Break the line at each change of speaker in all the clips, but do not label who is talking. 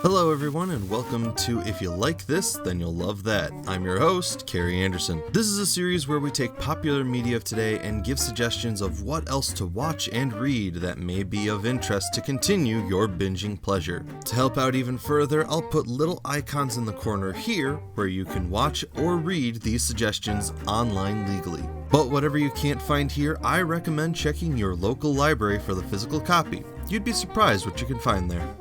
Hello everyone and welcome to If You Like This, Then You'll Love That. I'm your host, Carrie Anderson. This is a series where we take popular media of today and give suggestions of what else to watch and read that may be of interest to continue your binging pleasure. To help out even further, I'll put little icons in the corner here where you can watch or read these suggestions online legally. But whatever you can't find here, I recommend checking your local library for the physical copy. You'd be surprised what you can find there.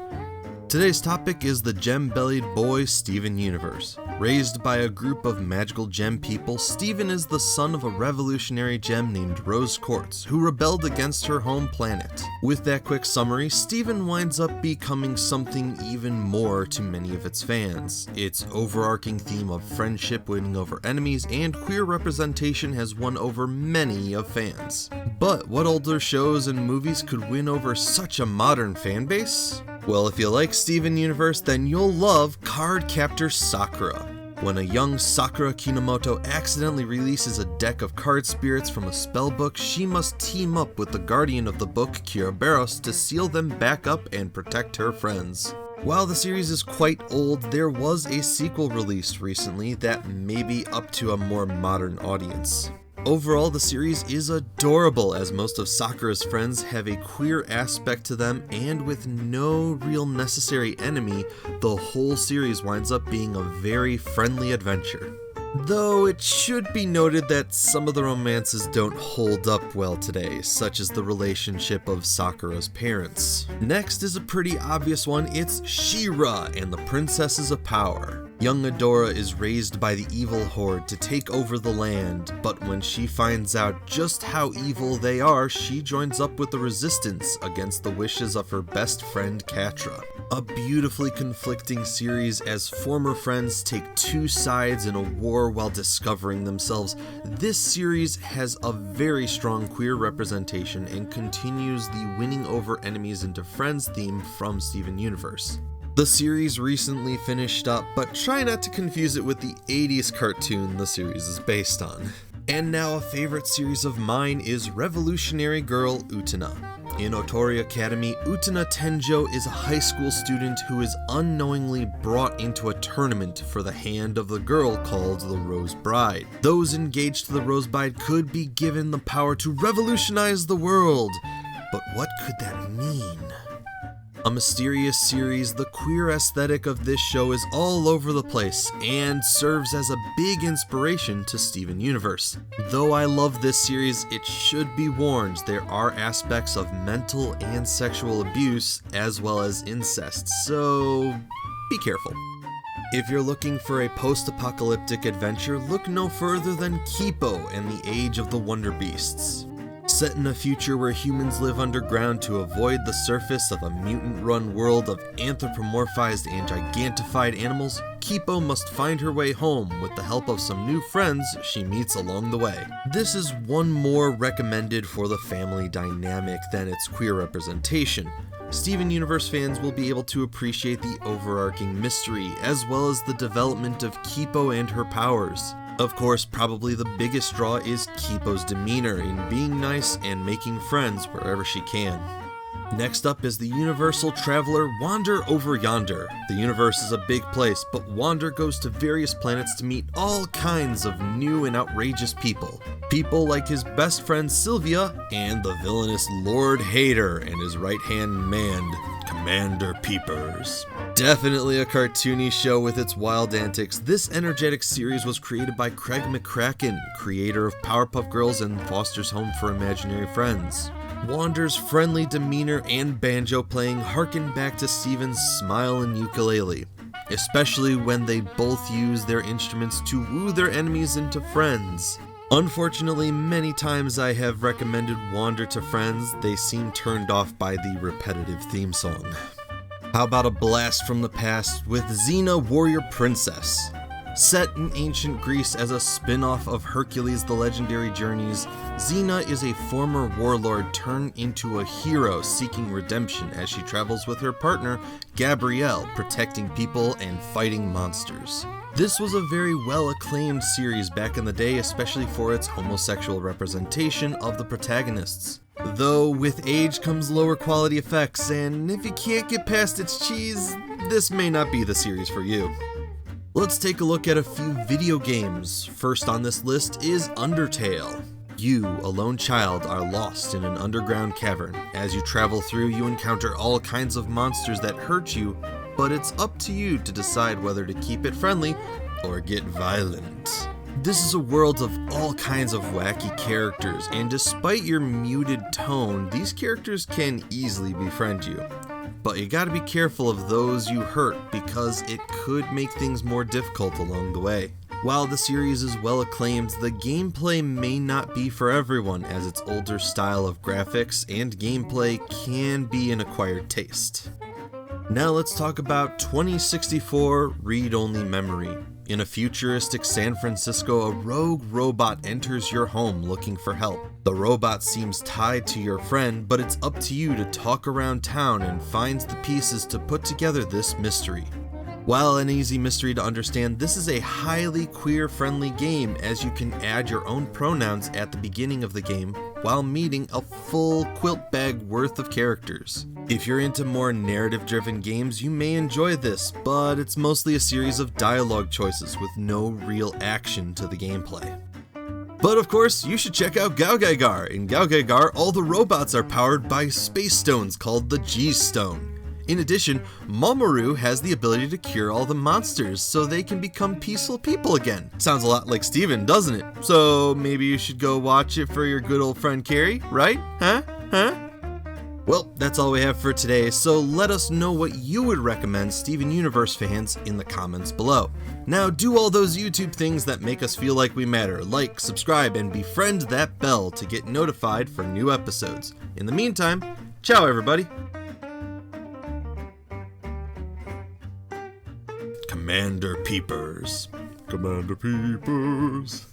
Today's topic is the gem-bellied boy Steven Universe. Raised by a group of magical gem people, Steven is the son of a revolutionary gem named Rose Quartz, who rebelled against her home planet. With that quick summary, Steven winds up becoming something even more to many of its fans. Its overarching theme of friendship winning over enemies and queer representation has won over many of fans. But what older shows and movies could win over such a modern fan base? Well, if you like Steven Universe, then you'll love CARDCAPTOR Sakura. When a young Sakura Kinomoto accidentally releases a deck of card spirits from a spellbook, she must team up with the guardian of the book, Kiraberos, to seal them back up and protect her friends. While the series is quite old, there was a sequel released recently that may be up to a more modern audience. Overall, the series is adorable as most of Sakura's friends have a queer aspect to them, and with no real necessary enemy, the whole series winds up being a very friendly adventure. Though it should be noted that some of the romances don't hold up well today, such as the relationship of Sakura's parents. Next is a pretty obvious one, it's She-Ra and the Princesses of Power. Young Adora is raised by the evil horde to take over the land, but when she finds out just how evil they are, she joins up with the resistance against the wishes of her best friend Catra. A beautifully conflicting series as former friends take two sides in a war while discovering themselves. This series has a very strong queer representation and continues the winning over enemies into friends theme from Steven Universe. The series recently finished up, but try not to confuse it with the 80s cartoon the series is based on. And now a favorite series of mine is Revolutionary Girl UTENA. In Otori Academy, Utena Tenjo is a high school student who is unknowingly brought into a tournament for the hand of the girl called the Rose Bride. Those engaged to the Rose Bride could be given the power to revolutionize the world. But what could that mean? A mysterious series, the queer aesthetic of this show is all over the place and serves as a big inspiration to Steven Universe. Though I love this series, it should be warned there are aspects of mental and sexual abuse as well as incest, so be careful. If you're looking for a post-apocalyptic adventure, look no further than Kipo and the Age of the WONDERBEASTS. Set in a future where humans live underground to avoid the surface of a mutant-run world of anthropomorphized and gigantified animals, Kipo must find her way home with the help of some new friends she meets along the way. This is one more recommended for the family dynamic than its queer representation. Steven Universe fans will be able to appreciate the overarching mystery as well as the development of Kipo and her powers. Of course, probably the biggest draw is Kipo's demeanor in being nice and making friends wherever she can. Next up is the Universal Traveler Wander Over Yonder. The universe is a big place, but Wander goes to various planets to meet all kinds of new and outrageous people. People like his best friend Sylvia and the villainous Lord Hater and his right-hand man, Commander Peepers. Definitely a cartoony show with its wild antics, this energetic series was created by Craig McCracken, creator of Powerpuff Girls and Foster's Home for Imaginary Friends. Wander's friendly demeanor and banjo playing harken back to Steven's smile and ukulele, especially when they both use their instruments to woo their enemies into friends. Unfortunately, many times I have recommended Wander to friends, they seem turned off by the repetitive theme song. How about a blast from the past with XENA Warrior Princess? Set in ancient Greece as a spin-off of Hercules' The Legendary Journeys, XENA is a former warlord turned into a hero seeking redemption as she travels with her partner, Gabrielle, protecting people and fighting monsters. This was a very well-acclaimed series back in the day, especially for its homosexual representation of the protagonists. Though with age comes lower quality effects, and if you can't get past its cheese, this may not be the series for you. Let's take a look at a few video games. First on this list is Undertale. You, a lone child, are lost in an underground cavern. As you travel through, you encounter all kinds of monsters that hurt you, but it's up to you to decide whether to keep it friendly or get violent. This is a world of all kinds of wacky characters, and despite your muted tone, these characters can easily befriend you. But you gotta be careful of those you hurt because it could make things more difficult along the way. While the series is well acclaimed, the gameplay may not be for everyone, as its older style of graphics and gameplay can be an acquired taste. Now let's talk about 2064 Read-Only Memory. In a futuristic San Francisco, a rogue robot enters your home looking for help. The robot seems tied to your friend, but it's up to you to talk around town and find the pieces to put together this mystery. While an easy mystery to understand, this is a highly queer-friendly game, as you can add your own pronouns at the beginning of the game while meeting a full quilt bag worth of characters. If you're into more narrative-driven games, you may enjoy this, but it's mostly a series of dialogue choices with no real action to the gameplay. But of course, you should check out Gaogagar. In Gaogagar, all the robots are powered by space stones called the G-Stone. In addition, Mamoru has the ability to cure all the monsters so they can become peaceful people again. Sounds a lot like Steven, doesn't it? So maybe you should go watch it for your good old friend Carrie, right? Huh? Well, that's all we have for today, so let us know what you would recommend Steven Universe fans in the comments below. Now do all those YouTube things that make us feel like we matter, like, subscribe, and befriend that bell to get notified for new episodes. In the meantime, ciao everybody! Commander Peepers. Commander Peepers.